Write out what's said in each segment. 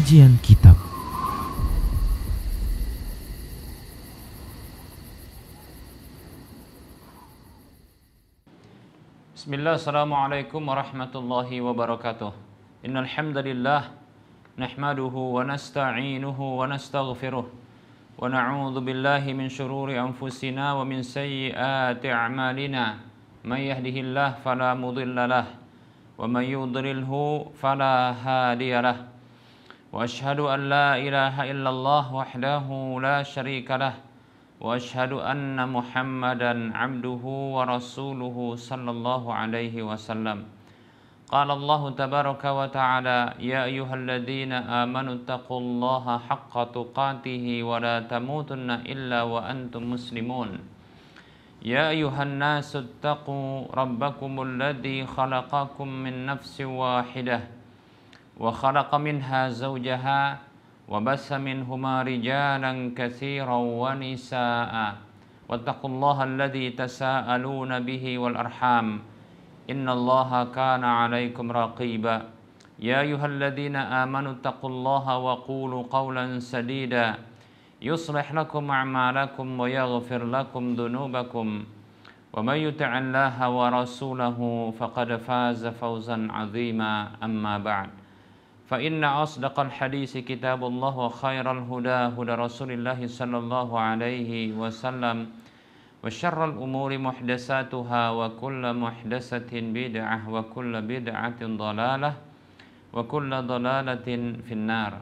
Kajian Kitab. Bismillah, assalamualaikum warahmatullahi wabarakatuh. Innal hamdalillah nahmaduhu wa nasta'inuhu wa nastaghfiruh wa na'udzu billahi min shururi anfusina wa min sayyiati a'malina. May yahdihillahu fala mudilla lahu wa may yudlilhu fala hadiya lahu. Wa asyhadu an la ilaha illallah wahdahu la syarika lahu wa asyhadu anna Muhammadan abduhu wa rasuluhu sallallahu alaihi wasallam. Qala Allah tabaraka wa ta'ala, ya ayyuhalladzina amanu taqullaha haqqa tuqatih wa la tamutunna illa wa antum muslimun. Ya ayyuhan nasu taqu rabbakumul ladzi khalaqakum min nafsin wahidah wa khalaqa minha zawjaha wa bassa minhuma rijalan katsiran wa nisaa'a wattaqullaha alladzi tasaaluna bihi wal arham innallaha kana 'alaikum raqiba. Ya ayyuhalladzina amanu taqullaha wa qulu qawlan sadida yuslih lakum a'malakum wa yaghfir lakum dhunubakum wa may yuti'illaha wa rasulahu faqad faza fawzan 'azima. Amma ba'd. Fa inna asdaqal hadisi kitabullah wa khairal huda huda Rasulillah sallallahu alaihi wasallam wa syarrul umuri muhdatsatuha wa kullu muhdatsatin bid'ah wa kullu bid'atin dhalalah wa kullu dhalalatin finnar.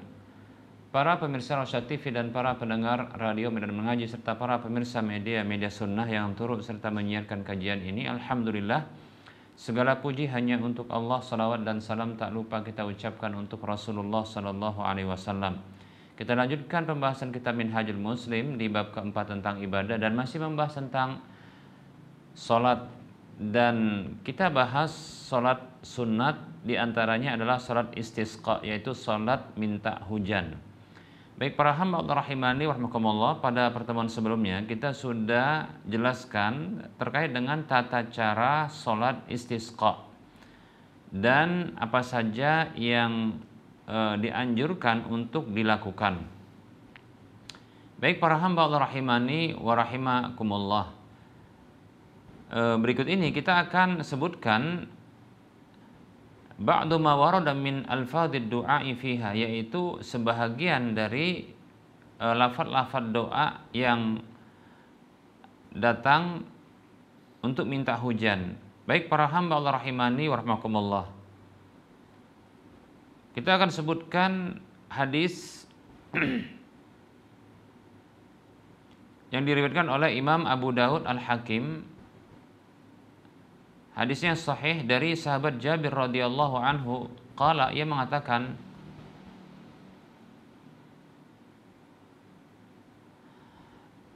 Para pemirsa Rosyad TV dan para pendengar radio Medan Mengaji serta para pemirsa media sunnah yang turut serta menyiarkan kajian ini, alhamdulillah segala puji hanya untuk Allah. Salawat dan salam tak lupa kita ucapkan untuk Rasulullah sallallahu alaihi wasallam. Kita lanjutkan pembahasan kitab Minhajul Muslim di bab keempat tentang ibadah dan masih membahas tentang salat, dan kita bahas salat sunat, diantaranya adalah salat istisqa, yaitu salat minta hujan. Baik para hamba Allah rahimani warahmatullah, pada pertemuan sebelumnya kita sudah jelaskan terkait dengan tata cara sholat istisqa dan apa saja yang dianjurkan untuk dilakukan. Baik para hamba Allah rahimani warahimakumullah, berikut ini kita akan sebutkan ba'du ma warada min alfadhid du'a'i fiha, yaitu sebahagian dari lafaz-lafaz doa yang datang untuk minta hujan. Baik para hamba Allah rahimani warahmatullah, kita akan sebutkan hadis yang diriwayatkan oleh Imam Abu Daud Al-Hakim. Hadisnya sahih dari sahabat Jabir radhiyallahu anhu, qala, ia mengatakan,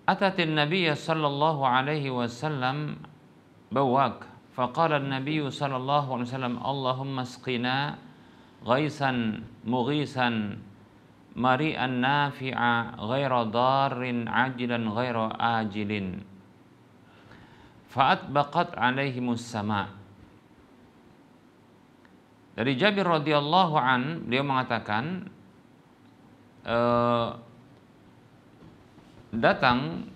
atatin nabiyya sallallahu alaihi wasallam bawak faqala an-nabiyyu sallallahu alaihi wasallam Allahumma asqina ghaisan mughisan mari'an nafi'a ghaira darrin ajilan ghaira ajilin fa'atbaqat alaihimus sama. Dari Jabir radhiyallahu an, beliau mengatakan datang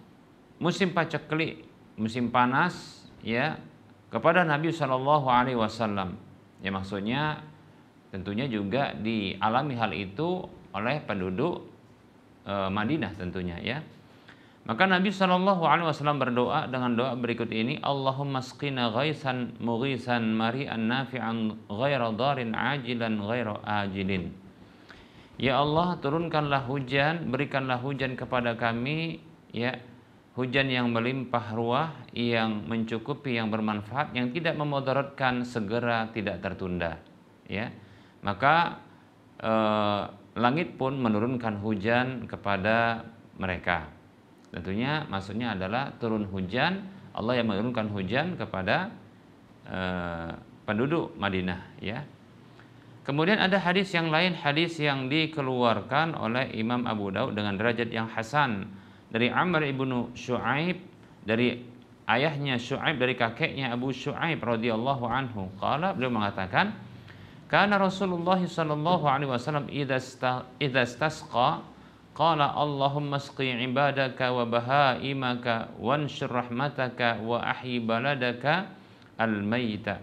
musim paceklik, musim panas ya, kepada Nabi sallallahu alaihi wasallam. Ya, maksudnya tentunya juga dialami hal itu oleh penduduk Madinah tentunya ya. Maka Nabi sallallahu alaihi wasallam berdoa dengan doa berikut ini, Allahumma asqina ghaisan mughisan mari'an nafi'an ghaira darin ajilan ghaira ajilin. Ya Allah, turunkanlah hujan, berikanlah hujan kepada kami ya, hujan yang melimpah ruah, yang mencukupi, yang bermanfaat, yang tidak memudaratkan, segera, tidak tertunda ya. Maka langit pun menurunkan hujan kepada mereka. Tentunya maksudnya adalah turun hujan, Allah yang menurunkan hujan kepada penduduk Madinah ya. Kemudian ada hadis yang lain, hadis yang dikeluarkan oleh Imam Abu Daud dengan derajat yang hasan dari Amr ibnu Shu'aib, dari ayahnya Shu'aib, dari kakeknya Abu Shu'aib radhiyallahu anhu. Qala, beliau mengatakan, Kana Rasulullah sallallahu alaihi wasallam idza istasqa qala Allahumma asqi ibadaka wa bahaimaka wanshur rahmataka wa ahyi baladaka al-maita.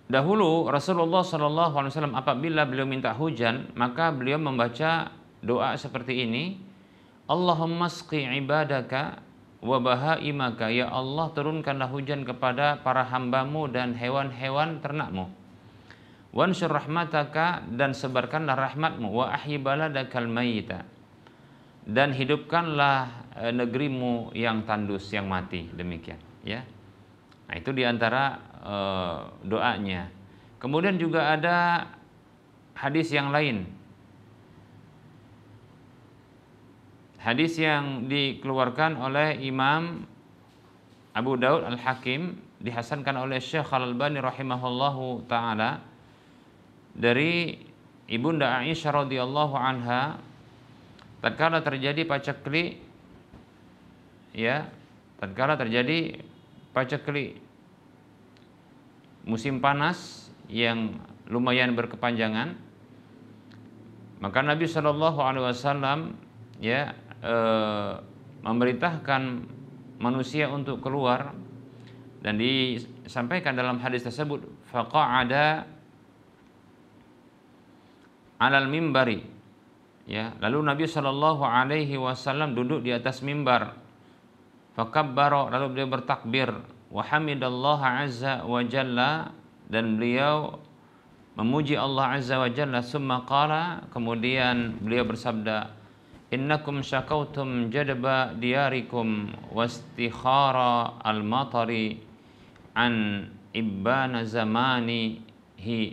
Dahulu Rasulullah sallallahu alaihi wasallam apabila beliau minta hujan, maka beliau membaca doa seperti ini, Allahumma asqi ibadaka wa bahaimaka, ya Allah turunkanlah hujan kepada para hambamu dan hewan-hewan ternakmu. Wansyur rahmataka, dan sebarkanlah rahmatmu. Wa ahyi baladakal mayyita, dan hidupkanlah negerimu yang tandus, yang mati. Demikian, ya. Nah, itu diantara doanya. Kemudian juga ada hadis yang lain. Hadis yang dikeluarkan oleh Imam Abu Daud Al-Hakim, dihasankan oleh Syekh Al-Albani rahimahullahu ta'ala, dari Ibunda Aisyah radhiyallahu anha, tatkala terjadi paceklik, ya, tatkala terjadi paceklik musim panas yang lumayan berkepanjangan, maka Nabi Shallallahu alaihi wasallam, ya, memerintahkan manusia untuk keluar, dan disampaikan dalam hadis tersebut, faqa'ada 'alal mimbari, ya, lalu Nabi Shallallahu alaihi wasallam duduk di atas mimbar, fakabbara, lalu beliau bertakbir, wa hamidallaha azza wa jalla, dan beliau memuji Allah azza wa jalla, summa qala, kemudian beliau bersabda, innakum syakautum jadba diyarikum wastikhara al-matari an ibana zamanihi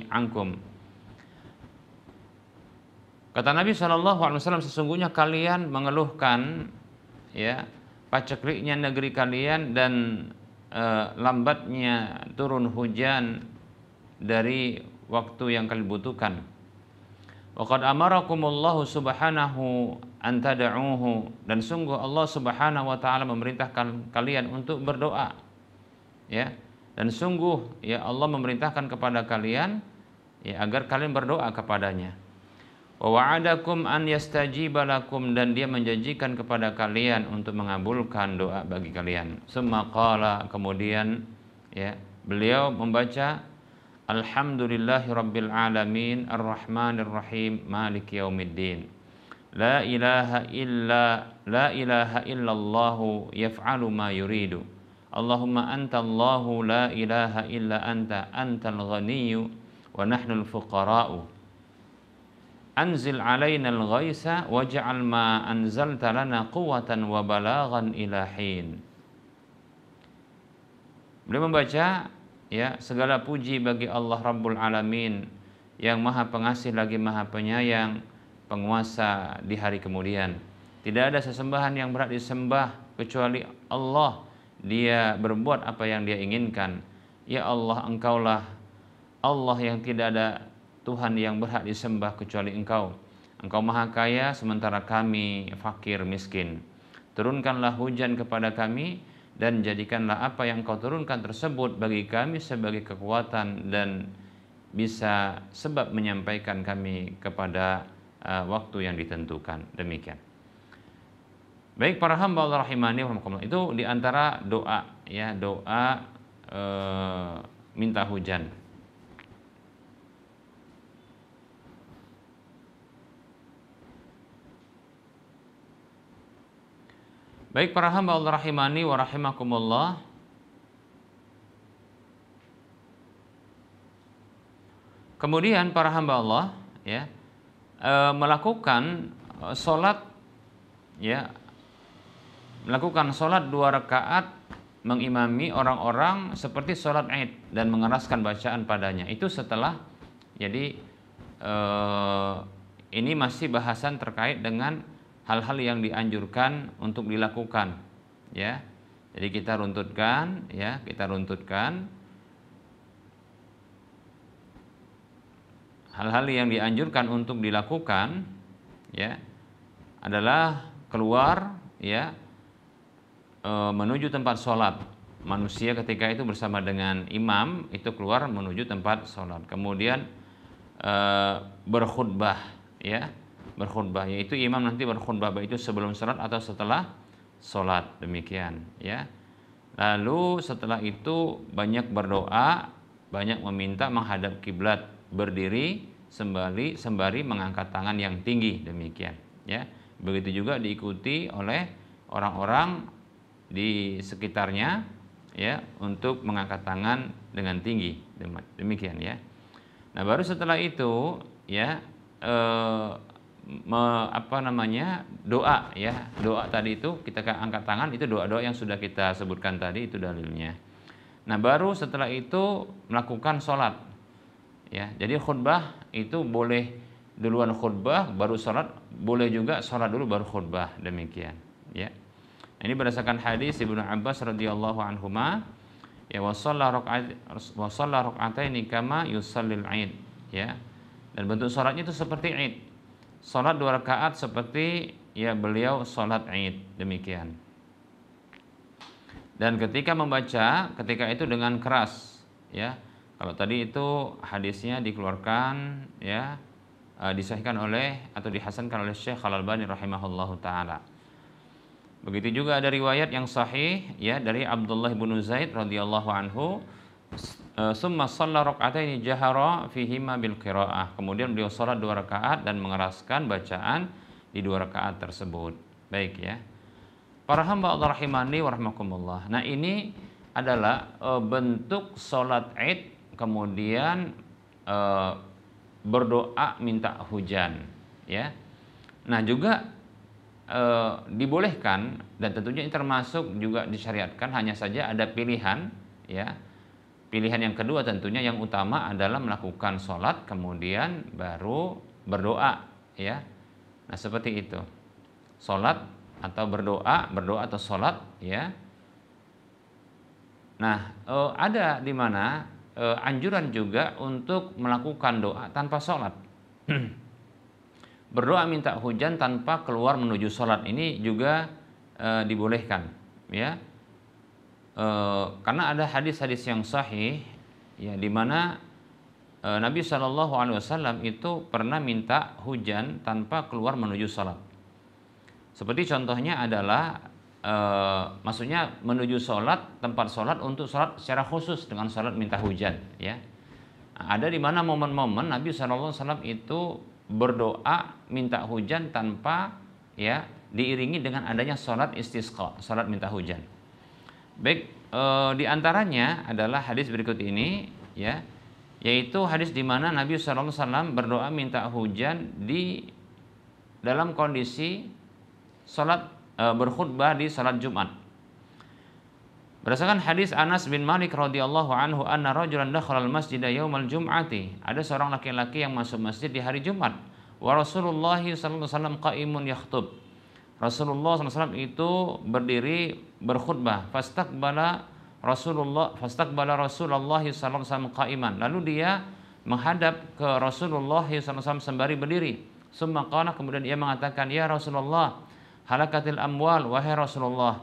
ankum. Kata Nabi SAW, sesungguhnya kalian mengeluhkan, ya, pacekliknya negeri kalian dan lambatnya turun hujan dari waktu yang kalian butuhkan. Waqad amarakumullahu subhanahu an tad'uhu, dan sungguh Allah subhanahu wa ta'ala memerintahkan kalian untuk berdoa, ya, dan sungguh, ya, Allah memerintahkan kepada kalian, ya, agar kalian berdoa kepadanya. Wa wa'adakum an yastajiba lakum, dan dia menjanjikan kepada kalian untuk mengabulkan doa bagi kalian. Summa qala, kemudian, ya, beliau membaca, alhamdulillahi rabbil alamin arrahmanir rahim maliki yaumiddin la ilaha illallahu yaf'alu ma yuridu Allahumma antallahu la ilaha illa anta antal ghaniyyu wa nahnul fuqara'u anzil alaina al-ghaitha waj'al ma anzalta lana quwwatan wa balaghan ila hin. Beliau membaca, ya, segala puji bagi Allah Rabbul Alamin, yang maha pengasih lagi maha penyayang, penguasa di hari kemudian. Tidak ada sesembahan yang berhak disembah kecuali Allah. Dia berbuat apa yang dia inginkan. Ya Allah, engkaulah Allah yang tidak ada Tuhan yang berhak disembah kecuali engkau. Engkau maha kaya sementara kami fakir miskin. Turunkanlah hujan kepada kami, dan jadikanlah apa yang kau turunkan tersebut bagi kami sebagai kekuatan dan bisa sebab menyampaikan kami kepada waktu yang ditentukan. Demikian. Baik para hamba Allah rahimani wa rahimakumullah, itu diantara doa, ya, doa minta hujan. Baik para hamba Allah rahimani wa rahimakumullah, kemudian para hamba Allah, ya, melakukan sholat, ya, melakukan sholat 2 rakaat mengimami orang-orang seperti sholat Id dan mengeraskan bacaan padanya. Itu setelah, jadi ini masih bahasan terkait dengan hal-hal yang dianjurkan untuk dilakukan, ya. Jadi kita runtutkan, ya, hal-hal yang dianjurkan untuk dilakukan, ya, adalah keluar, ya, menuju tempat sholat. Manusia ketika itu bersama dengan imam itu keluar menuju tempat sholat. Kemudian berkhutbah, ya, berkhutbah, yaitu imam nanti berkhutbah baik itu sebelum sholat atau setelah sholat, demikian, ya. Lalu setelah itu banyak berdoa, banyak meminta menghadap kiblat, berdiri sembari mengangkat tangan yang tinggi, demikian, ya. Begitu juga diikuti oleh orang-orang di sekitarnya, ya, untuk mengangkat tangan dengan tinggi, demikian, ya. Nah, baru setelah itu, ya, doa, ya, doa tadi itu kita angkat tangan, itu doa-doa yang sudah kita sebutkan tadi, itu dalilnya. Nah, baru setelah itu melakukan sholat, ya. Jadi khutbah itu boleh duluan khutbah baru sholat, boleh juga sholat dulu baru khutbah, demikian, ya. Nah, ini berdasarkan hadis Ibnu Abbas radhiyallahu anhuma, ya, wa shalla raka'ataini kama yusallil id, ya. Dan bentuk sholatnya itu seperti id. Sholat 2 rakaat seperti, ya, beliau sholat id, demikian. Dan ketika membaca, ketika itu dengan keras, ya. Kalau tadi itu hadisnya dikeluarkan, ya, disahihkan oleh atau dihasankan oleh Syekh Al-Albani rahimahullahu taala. Begitu juga ada riwayat yang sahih, ya, dari Abdullah bin Zaid radhiyallahu anhu, summa shalla raka'ataini jahara fihima bil qiraah. Kemudian beliau salat 2 rakaat dan mengeraskan bacaan di 2 rakaat tersebut. Baik, ya. Para hamba Allah rahimani wa rahmakumullah. Nah, ini adalah bentuk salat Id, kemudian berdoa minta hujan, ya. Nah, juga dibolehkan dan tentunya ini termasuk juga disyariatkan, hanya saja ada pilihan, ya. Pilihan yang kedua tentunya yang utama adalah melakukan sholat kemudian baru berdoa, ya. Nah, seperti itu. Sholat atau berdoa atau sholat, ya. Nah, ada di mana anjuran juga untuk melakukan doa tanpa sholat. Berdoa minta hujan tanpa keluar menuju sholat ini juga dibolehkan, ya. Karena ada hadis-hadis yang sahih, ya, di mana Nabi Shallallahu Alaihi Wasallam itu pernah minta hujan tanpa keluar menuju sholat. Seperti contohnya adalah maksudnya menuju sholat, tempat sholat untuk sholat secara khusus dengan sholat minta hujan, ya. Nah, ada di mana momen-momen Nabi Shallallahu Alaihi Wasallam itu berdoa minta hujan tanpa, ya, diiringi dengan adanya sholat istisqa, sholat minta hujan. Baik, di antaranya adalah hadis berikut ini, ya, yaitu hadis di mana Nabi Shallallahu Alaihi Wasallam berdoa minta hujan di dalam kondisi sholat berkhutbah di sholat Jumat. Berdasarkan hadis Anas bin Malik radhiyallahu anhu, anna rajulan dakhala al-masjida yaumal jum'ati. Ada seorang laki-laki yang masuk masjid di hari Jumat. Wa Rasulullah sallallahu alaihi wasallam qa'imun yakhtub. Rasulullah sallallahu alaihi wasallam itu berdiri berkhutbah. Fastaqbala Rasulullah sallallahu alaihi wasallam qa'iman. Lalu dia menghadap ke Rasulullah sallallahu alaihi wasallam sembari berdiri. Summa qala, kemudian ia mengatakan, ya Rasulullah, halakatil amwal, wahai Rasulullah,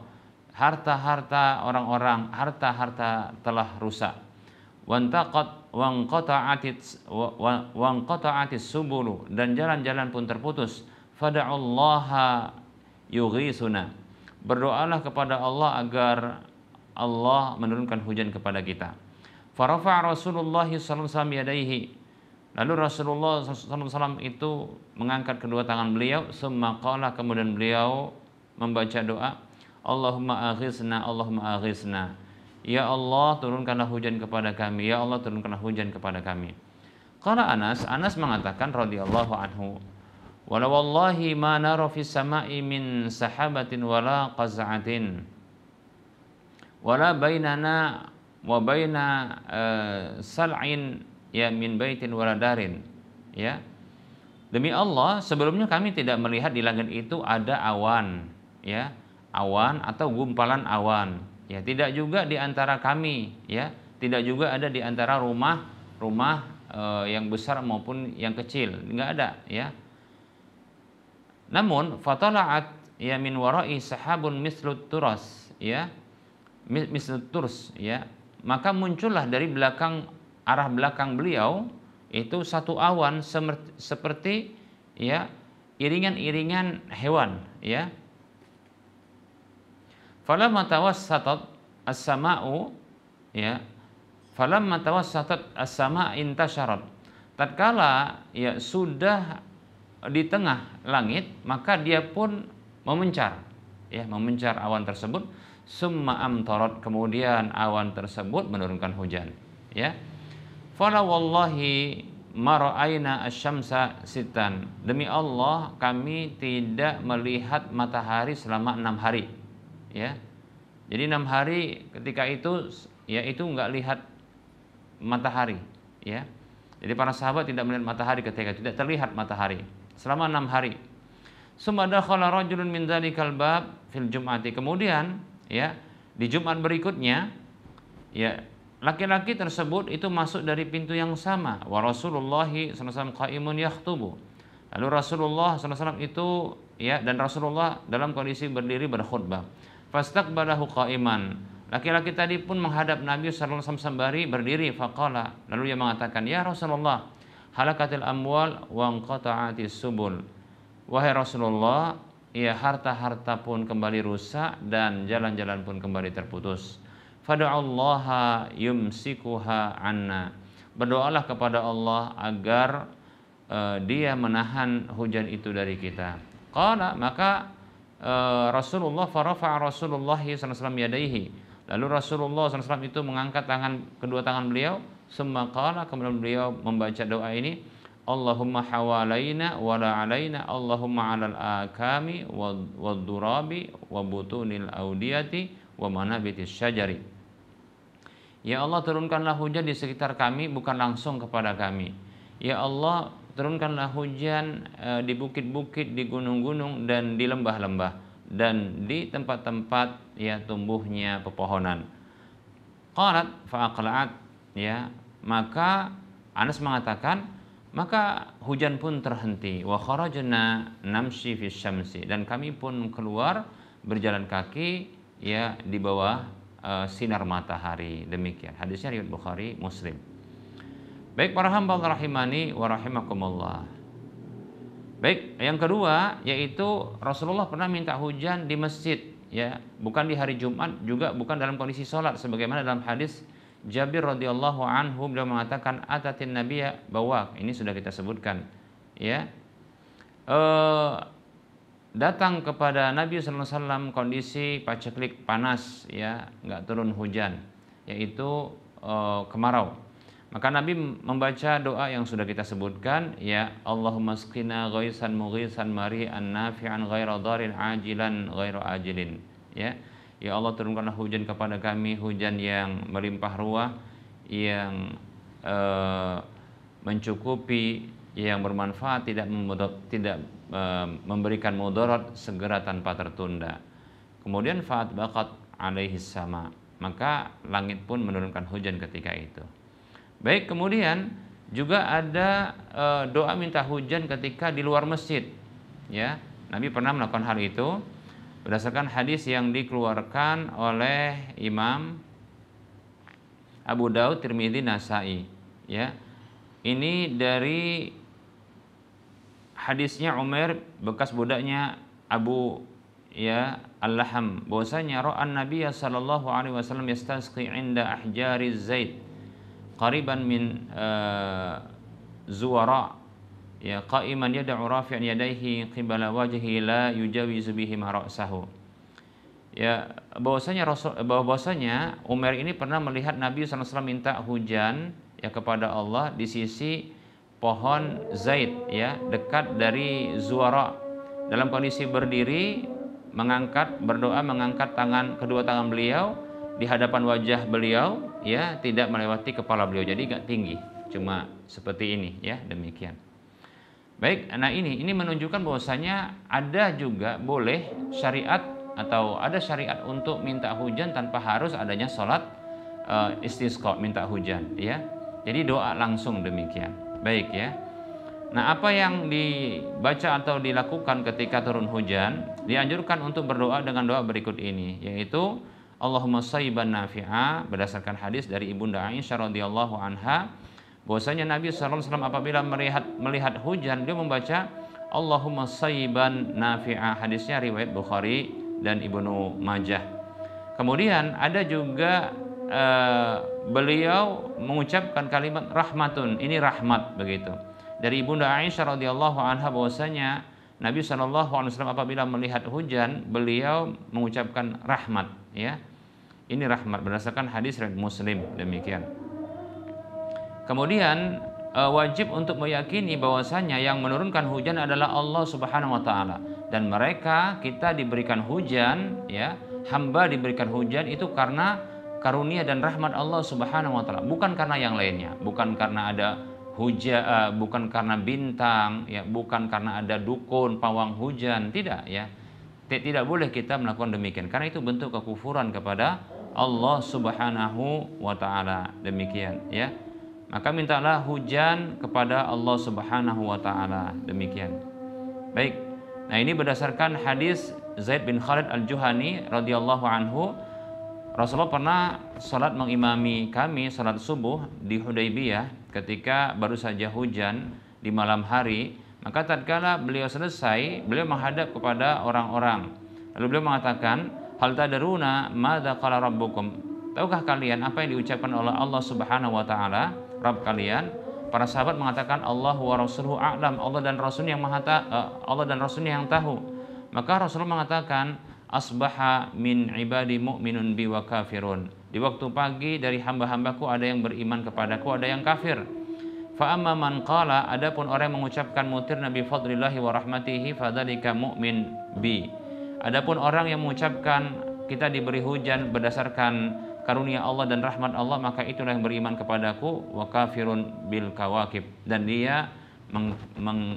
harta-harta orang-orang, harta-harta telah rusak. Wanqata'atis subulu, dan jalan-jalan pun terputus. Fada'ullaha yughisuna, berdoalah kepada Allah agar Allah menurunkan hujan kepada kita. Farafa' Rasulullah sallallahu alaihi wasallam yadaihi, lalu Rasulullah sallallahu alaihi wasallam itu mengangkat kedua tangan beliau. Summa qala, kemudian beliau membaca doa, Allahumma aghithna, Allahumma aghithna. Ya Allah, turunkanlah hujan kepada kami. Ya Allah, turunkanlah hujan kepada kami. Qala Anas mengatakan radhiyallahu anhu, wala wallahi ma nara fis sama'i min sahabatin wala qaz'atin wala bainana wa baina sal'in, ya, min baitin wala darin, ya. Demi Allah, sebelumnya kami tidak melihat di langit itu ada awan, ya, awan atau gumpalan awan, ya, tidak juga di antara kami, ya, tidak juga ada di antara rumah yang besar maupun yang kecil, enggak ada, ya. Namun fatala'at, ya, min wara'i sahabun mislut turas, ya, misl turs ya, maka muncullah dari belakang, arah belakang beliau itu satu awan seperti ya iringan-iringan hewan ya. Falamma tawassatat as-sama'u ya, falamma tawassatat as-sama' intasyarat. Tatkala ya sudah di tengah langit, maka dia pun memencar ya, memencar awan tersebut. Summa amtarat, kemudian awan tersebut menurunkan hujan ya. Fala wallahi ma ra'aina asy-syamsa sitan, demi Allah kami tidak melihat matahari selama 6 hari ya. Jadi 6 hari ketika itu ya itu enggak lihat matahari ya. Jadi para sahabat tidak melihat matahari ketika itu, tidak terlihat matahari selama 6 hari. Summa dakhala rajulun min dzalikal bab fil jum'ati, kemudian ya di Jumat berikutnya ya laki-laki tersebut itu masuk dari pintu yang sama. Wa Rasulullah sallallahu alaihi wasallam qaimun yakhutubu, lalu Rasulullah sallallahu alaihi wasallam itu ya, dan Rasulullah dalam kondisi berdiri berkhutbah. Fastaqbalahu qaiman, laki-laki tadi pun menghadap Nabi sallallahu alaihi wasallam sembari berdiri. Faqala, lalu ia mengatakan, ya Rasulullah, halakatil amwal wa anqata'atis subul, wahai Rasulullah, ya harta-harta pun kembali rusak dan jalan-jalan pun kembali terputus. Fada'allaha yumsikuha anna, berdoalah kepada Allah agar dia menahan hujan itu dari kita. Qala, maka Rasulullah farafa'a Rasulullah sallallahu alaihi wasallam yadaihi, lalu Rasulullah sallallahu alaihi wasallam itu mengangkat kedua tangan beliau. Summa qala, kemudian beliau membaca doa ini, Allahumma hawalaina wa la alaina, Allahumma 'alal akami wad durabi wa butunil audiyati wa manabitis syajari. Ya Allah, turunkanlah hujan di sekitar kami, bukan langsung kepada kami. Ya Allah, turunkanlah hujan di bukit-bukit, di gunung-gunung, dan di lembah-lembah, dan di tempat-tempat ya tumbuhnya pepohonan. Qalat fa'aqla'at, ya, maka Anas mengatakan, maka hujan pun terhenti. Wa kharajna namshi fis syamsi, dan kami pun keluar berjalan kaki ya di bawah sinar matahari. Demikian hadisnya riwayat Bukhari, Muslim. Baik para hamba Allah rahimani wa rahimakumullah. Baik, yang kedua yaitu Rasulullah pernah minta hujan di masjid ya, bukan di hari Jumat, juga bukan dalam kondisi sholat, sebagaimana dalam hadis Jabir radhiyallahu anhu, beliau mengatakan atatin nabiyya bawak, ini sudah kita sebutkan ya, datang kepada Nabi sallallahu alaihi wasallam kondisi paceklik, panas ya, nggak turun hujan, yaitu kemarau. Maka Nabi membaca doa yang sudah kita sebutkan ya, Allahumma asqina ghaisan mughisan mari'an nafi'an ghaira dharin ajilan ghaira ajilin ya. Ya Allah, turunkanlah hujan kepada kami, hujan yang melimpah ruah, yang mencukupi, yang bermanfaat, tidak memberikan mudarat, segera tanpa tertunda. Kemudian fa'at baqat alaihi sama, maka langit pun menurunkan hujan ketika itu. Baik, kemudian juga ada doa minta hujan ketika di luar masjid ya. Nabi pernah melakukan hal itu berdasarkan hadis yang dikeluarkan oleh Imam Abu Daud, Tirmidzi, Nasa'i ya. Ini dari hadisnya Umair, bekas budaknya Abu ya Al-Laham, bahwasanya ra'an Nabiy sallallahu alaihi wasallam yastasqi 'inda ahjariz zaid qariban min zuwara ya, qa'iman yad'u rafi'an yadayhi qibala wajhi la yujawizu bihi ma ra'sahu. Ya, bahwasanya Umar ini pernah melihat Nabi sallallahu alaihi wasallam minta hujan ya kepada Allah di sisi pohon zaid ya, dekat dari Zuwara, dalam kondisi berdiri, berdoa mengangkat kedua tangan beliau di hadapan wajah beliau ya, tidak melewati kepala beliau, jadi gak tinggi, cuma seperti ini ya, demikian. Baik, nah ini menunjukkan bahwasanya ada juga boleh syariat atau ada syariat untuk minta hujan tanpa harus adanya sholat istisqa, minta hujan ya. Jadi doa langsung demikian. Baik ya. Nah, apa yang dibaca atau dilakukan ketika turun hujan? Dianjurkan untuk berdoa dengan doa berikut ini, yaitu Allahumma shayyiban nafi'a, berdasarkan hadis dari Ibunda Aisyah radhiyallahu anha, bahwasanya Nabi sallallahu alaihi wasallam apabila melihat hujan, dia membaca Allahumma shayyiban nafi'a. Hadisnya riwayat Bukhari dan Ibnu Majah. Kemudian ada juga beliau mengucapkan kalimat rahmatun, ini rahmat begitu. Dari Ibunda Aisyah radhiyallahu anha bahwasanya Nabi Shallallahu alaihi wasallam apabila melihat hujan, beliau mengucapkan rahmat, ya. Ini rahmat berdasarkan hadis riwayat Muslim, demikian. Kemudian wajib untuk meyakini bahwasanya yang menurunkan hujan adalah Allah Subhanahu wa taala, dan kita diberikan hujan, ya, hamba diberikan hujan itu karena karunia dan rahmat Allah Subhanahu wa taala, bukan karena yang lainnya, bukan karena ada hujan, bukan karena bintang, ya, bukan karena ada dukun pawang hujan, tidak, ya. Tidak boleh kita melakukan demikian karena itu bentuk kekufuran kepada Allah Subhanahu wa taala, demikian, ya. Maka mintalah hujan kepada Allah Subhanahu wa taala, demikian. Baik. Nah, ini berdasarkan hadis Zaid bin Khalid Al-Juhani radhiyallahu anhu. Rasulullah pernah salat mengimami kami salat subuh di Hudaybiyah ketika baru saja hujan di malam hari. Maka tatkala beliau selesai, beliau menghadap kepada orang-orang. Lalu beliau mengatakan, "Hal tadaruna madza qala rabbukum?" Tahukah kalian apa yang diucapkan oleh Allah Subhanahu wa taala, Rabb kalian? Para sahabat mengatakan, "Allahu wa rasuluhu a'lam." Allah dan Rasulnya yang tahu. Maka Rasulullah mengatakan, "Asbaha min ibadi mu'minun bi wa kafirun." Di waktu pagi dari hamba-hambaku ada yang beriman kepadaku, ada yang kafir. Fa amma man qala, adapun orang yang mengucapkan mutirna bi fadlillahi wa rahmatihi fadzalika mu'min bi. Adapun orang yang mengucapkan kita diberi hujan berdasarkan karunia Allah dan rahmat Allah, maka itulah yang beriman kepadaku, wa kafirun bil kawakib, dan dia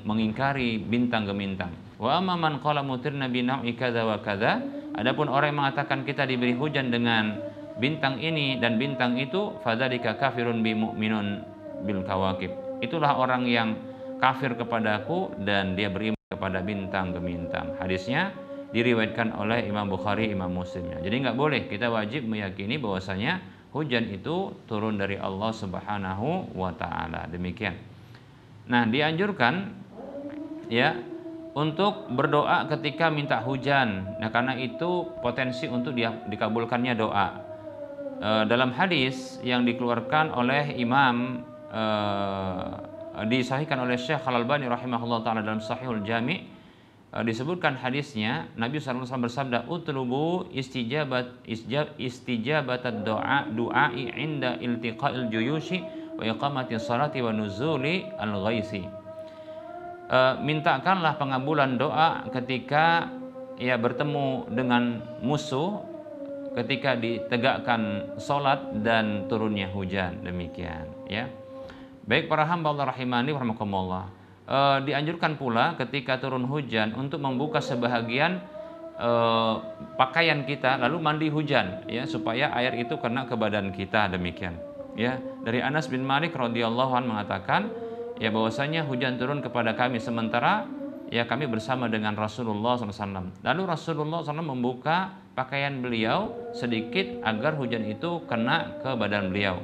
mengingkari bintang gemintang. Wa amma man qala mutirna bi nau'i kadza wa kadza, adapun orang yang mengatakan kita diberi hujan dengan bintang ini dan bintang itu, fadzalika kafirun bi mu'minun bil kawakib. Itulah orang yang kafir kepadaku dan dia beriman kepada bintang gemintang. Hadisnya diriwayatkan oleh Imam Bukhari, Imam Muslim. Jadi nggak boleh, kita wajib meyakini bahwasanya hujan itu turun dari Allah Subhanahu wa taala. Demikian. Nah, dianjurkan, ya, untuk berdoa ketika minta hujan. Nah, karena itu potensi untuk dikabulkannya doa. Dalam hadis yang dikeluarkan oleh Imam disahihkan oleh Syekh Al-Albani rahimahullah taala dalam Sahihul Jami', disebutkan hadisnya Nabi sallallahu alaihi wasallam bersabda, "Utlubu istijabatad du'ai inda iltiqa'il juyushi wa iqamati sholati wa nuzuli al-ghaisi." Mintakanlah pengabulan doa ketika ia bertemu dengan musuh, ketika ditegakkan salat dan turunnya hujan, demikian, ya. Baik para hamba Allah rahimani wa rahimakumullah. Dianjurkan pula ketika turun hujan untuk membuka sebahagian pakaian kita lalu mandi hujan, ya, supaya air itu kena ke badan kita, demikian, ya. Dari Anas bin Malik radhiyallahu anhu mengatakan, ya, bahwasanya hujan turun kepada kami sementara, ya, kami bersama dengan Rasulullah SAW. Lalu Rasulullah SAW membuka pakaian beliau sedikit agar hujan itu kena ke badan beliau.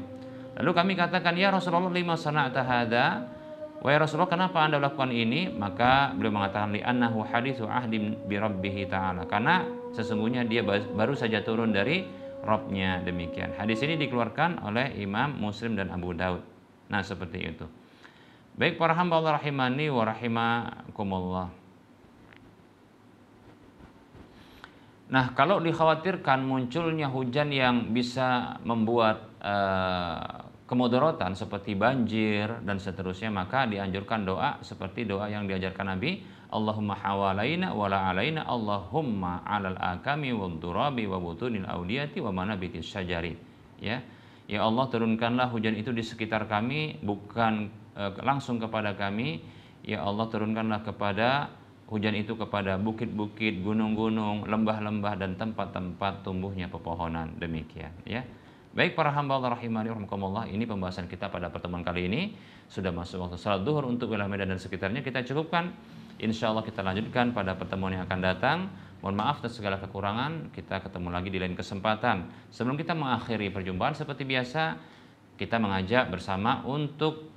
Lalu kami katakan, "Ya Rasulullah, lima sana'ta hadza?" Wahai Rasulullah, kenapa Anda lakukan ini? Maka beliau mengatakan, "Li'annahu haditsu ahdim bi rabbih ta'ala." Karena sesungguhnya dia baru saja turun dari Rabb-nya, demikian. Hadis ini dikeluarkan oleh Imam Muslim dan Abu Daud. Nah, seperti itu. Baik para hamba Allah rahimani wa rahimakumullah. Nah, kalau dikhawatirkan munculnya hujan yang bisa membuat kemudaratan seperti banjir dan seterusnya, maka dianjurkan doa seperti doa yang diajarkan Nabi, Allahumma hawalaina wala alaina, Allahumma alal akami wad durabi wa butunil audiyati wa manabitis syajari. Ya. Ya Allah, turunkanlah hujan itu di sekitar kami, bukan langsung kepada kami. Ya Allah, turunkanlah kepada hujan itu kepada bukit-bukit, gunung-gunung, lembah-lembah dan tempat-tempat tumbuhnya pepohonan, demikian, ya. Baik para hamba Allah rahimani rahimakumullah, ini pembahasan kita pada pertemuan kali ini. Sudah masuk waktu salat duhur untuk wilayah Medan dan sekitarnya, kita cukupkan. Insya Allah kita lanjutkan pada pertemuan yang akan datang. Mohon maaf atas segala kekurangan, kita ketemu lagi di lain kesempatan. Sebelum kita mengakhiri perjumpaan seperti biasa, kita mengajak bersama untuk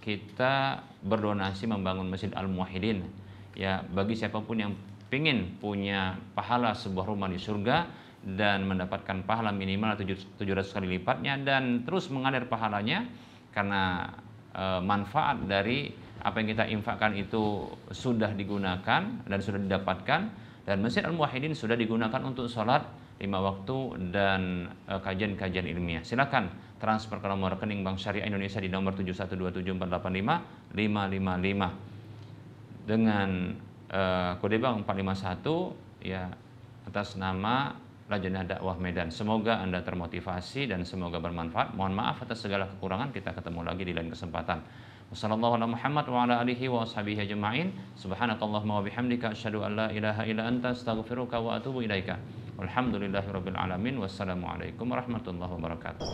kita berdonasi membangun Masjid Al-Muwahhidin. Ya, bagi siapapun yang ingin punya pahala sebuah rumah di surga dan mendapatkan pahala minimal 700 kali lipatnya dan terus mengalir pahalanya karena manfaat dari apa yang kita infakkan itu sudah digunakan dan sudah didapatkan, dan Masjid Al-Muwahhidin sudah digunakan untuk sholat 5 waktu dan kajian-kajian ilmiah. Silakan transfer ke nomor rekening Bank Syariah Indonesia di nomor 7127485 dengan kode bank 451 ya, atas nama Lajnah Dakwah Medan. Semoga Anda termotivasi dan semoga bermanfaat. Mohon maaf atas segala kekurangan, kita ketemu lagi di lain kesempatan. Wassalamualaikum warahmatullahi wabarakatuh wa ala alihi wa ashabihi ajma'in. Subhanakallahumma wa bihamdika asyhadu an la ilaha illa anta astaghfiruka wa atubu ilaika. Walhamdulillahirabbil alamin. Wassalamualaikum warahmatullahi wabarakatuh.